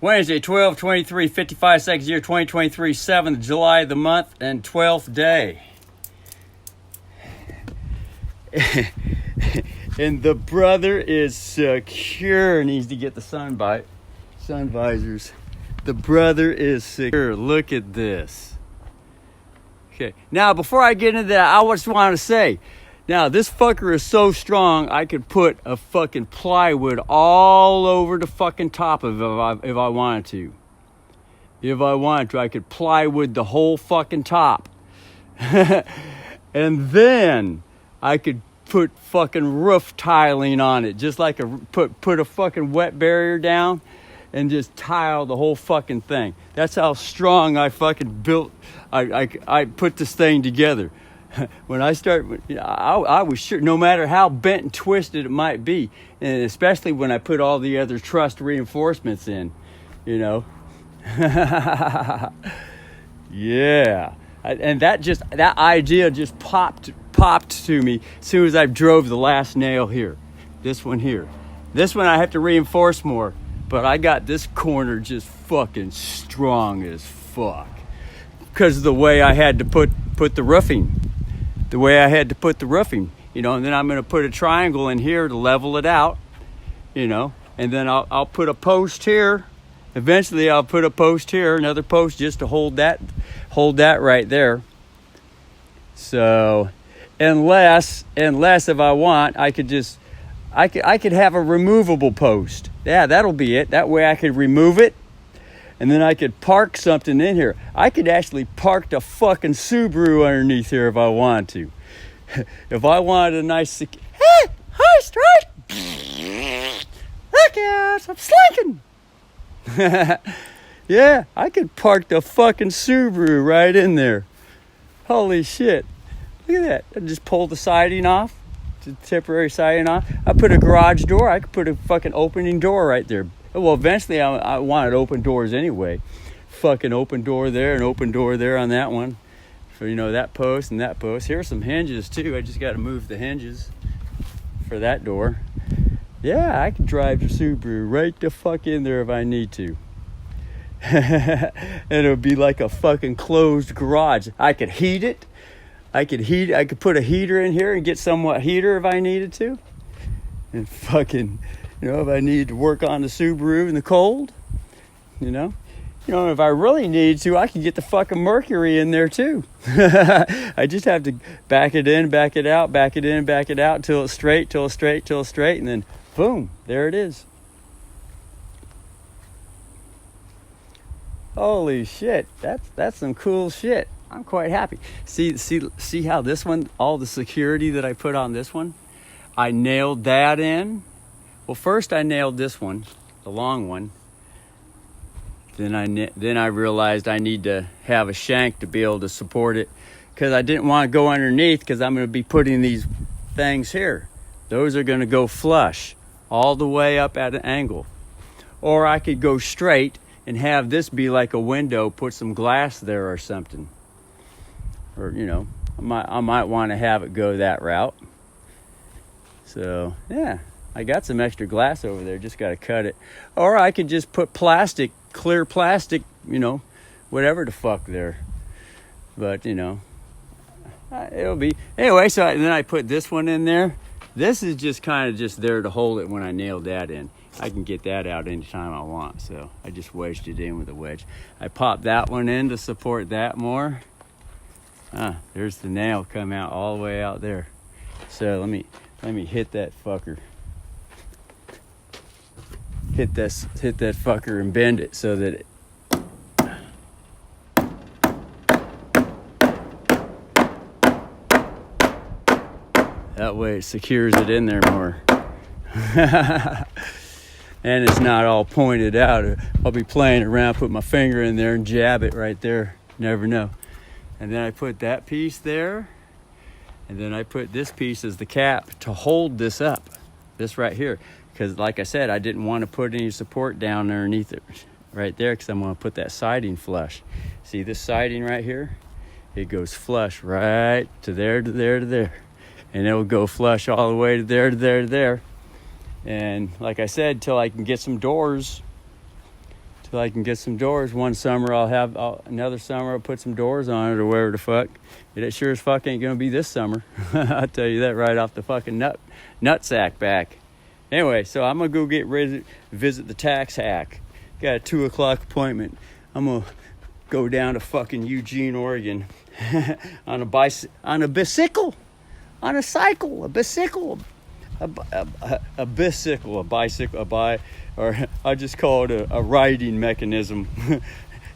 Wednesday, 12/23/55 seconds, year 2023, 7th July of the month, and 12th day. And the brother is secure. Needs to get the sun visors. The brother is secure. Look at this. Okay. Now, before I get into that, I just want to say, now this fucker is so strong, I could put a fucking plywood all over the fucking top of it if I wanted to. If I wanted to, I could plywood the whole fucking top. And then I could put fucking roof tiling on it, just like put a fucking wet barrier down and just tile the whole fucking thing. That's how strong I fucking built. I put this thing together. When I I was sure, no matter how bent and twisted it might be, and especially when I put all the other truss reinforcements in, you know. Yeah. And that idea just popped to me as soon as I drove the last nail here. This one here. This one I have to reinforce more, but I got this corner just fucking strong as fuck because of the way I had to put the roofing. The way I had to put the roofing, you know, and then I'm going to put a triangle in here to level it out, you know, and then I'll put a post here. Eventually I'll put a post here, another post just to hold that right there. So, unless if I want, I could have a removable post. Yeah, that'll be it. That way I could remove it. And then I could park something in here. I could actually park the fucking Subaru underneath here if I wanted to. If I wanted a nice... Hey! Hi, Strike! Look out! I'm slinking! Yeah, I could park the fucking Subaru right in there. Holy shit. Look at that. I just pull the siding off. The temporary siding off. I put a garage door. I could put a fucking opening door right there. Well, eventually I wanted open doors anyway. Fucking open door there and open door there on that one. For, you know, that post and that post. Here's some hinges too. I just got to move the hinges for that door. Yeah, I can drive the Subaru right the fuck in there if I need to. And it would be like a fucking closed garage. I could heat it. I could put a heater in here and get somewhat heater if I needed to. And fucking... You know, if I needed to work on the Subaru in the cold, you know, if I really need to, I can get the fucking Mercury in there too. I just have to back it in, back it out, back it in, back it out till it's straight, and then boom, there it is. Holy shit, that's some cool shit. I'm quite happy. See how this one, all the security that I put on this one, I nailed that in. Well, first I nailed this one, the long one. Then I realized I need to have a shank to be able to support it because I didn't want to go underneath because I'm going to be putting these things here. Those are going to go flush all the way up at an angle. Or I could go straight and have this be like a window, put some glass there or something. Or, you know, I might want to have it go that route. So, yeah. I got some extra glass over there, just got to cut it. Or I could just put plastic, clear plastic, you know, whatever the fuck there. But, you know, it'll be... Anyway, so then I put this one in there. This is just kind of just there to hold it when I nailed that in. I can get that out anytime I want, so I just wedged it in with a wedge. I popped that one in to support that more. There's the nail come out all the way out there. So let me hit that fucker. Hit that fucker and bend it so that that way it secures it in there more. And it's not all pointed out. I'll be playing around, put my finger in there and jab it right there. Never know. And then I put that piece there. And then I put this piece as the cap to hold this up. This right here. Because like I said, I didn't want to put any support down underneath it right there because I'm going to put that siding flush. See this siding right here? It goes flush right to there, to there, to there. And it will go flush all the way to there, to there, to there. And like I said, till I can get some doors till I can get some doors. One summer another summer I'll put some doors on it or whatever the fuck. It sure as fuck ain't gonna be this summer. I'll tell you that right off the fucking nutsack back. Anyway, so I'm gonna go get ready to visit the tax hack. Got a 2:00 appointment. I'm gonna go down to fucking Eugene, Oregon on a bicycle, a bicycle, or I just call it a riding mechanism.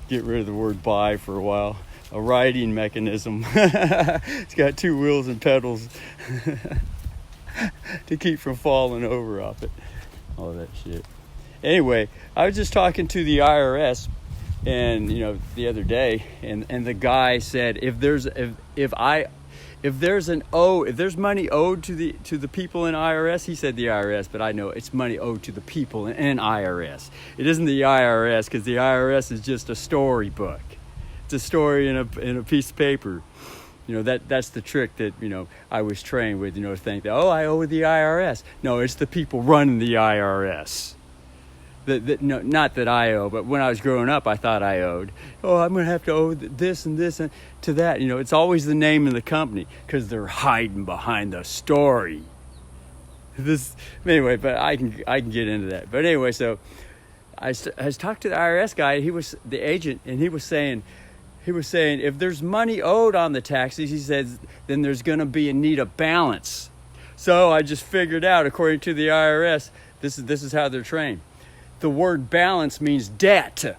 Get rid of the word "bi" for a while. A riding mechanism. It's got 2 wheels and pedals to keep from falling over off it. All that shit. Anyway, I was just talking to the IRS, and the other day, and the guy said if there's money owed to the people in IRS, he said the IRS, but I know it's money owed to the people in IRS. It isn't the IRS, because the IRS is just a storybook. It's a story in a piece of paper. That's the trick that I was trained with. To think that I owe the IRS. No, it's the people running the IRS. No, not that I owe, but when I was growing up, I thought I owed. I'm going to have to owe this and this and to that. It's always the name of the company because they're hiding behind the story. Anyway, but I can get into that. But anyway, so I was talking to the IRS guy. He was the agent, and he was saying if there's money owed on the taxes, he says, then there's going to be a need of balance. So I just figured out, according to the IRS, this is how they're trained. The word balance means debt.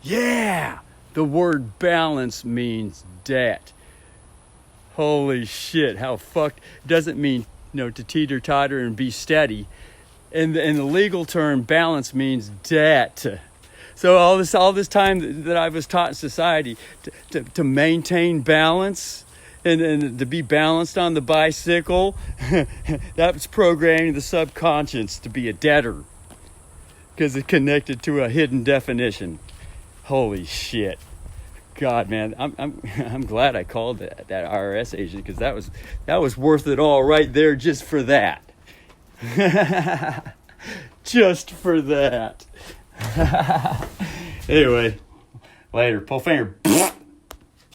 Yeah, the word balance means debt. Holy shit, how fucked. Doesn't mean, to teeter-totter and be steady. In the legal term, balance means debt. So all this time that I was taught in society to maintain balance, and to be balanced on the bicycle, that was programming the subconscious to be a debtor because it's connected to a hidden definition. Holy shit. God, man, I'm glad I called that IRS agent, because that was worth it all right there just for that. Just for that. Anyway, later. Pull finger.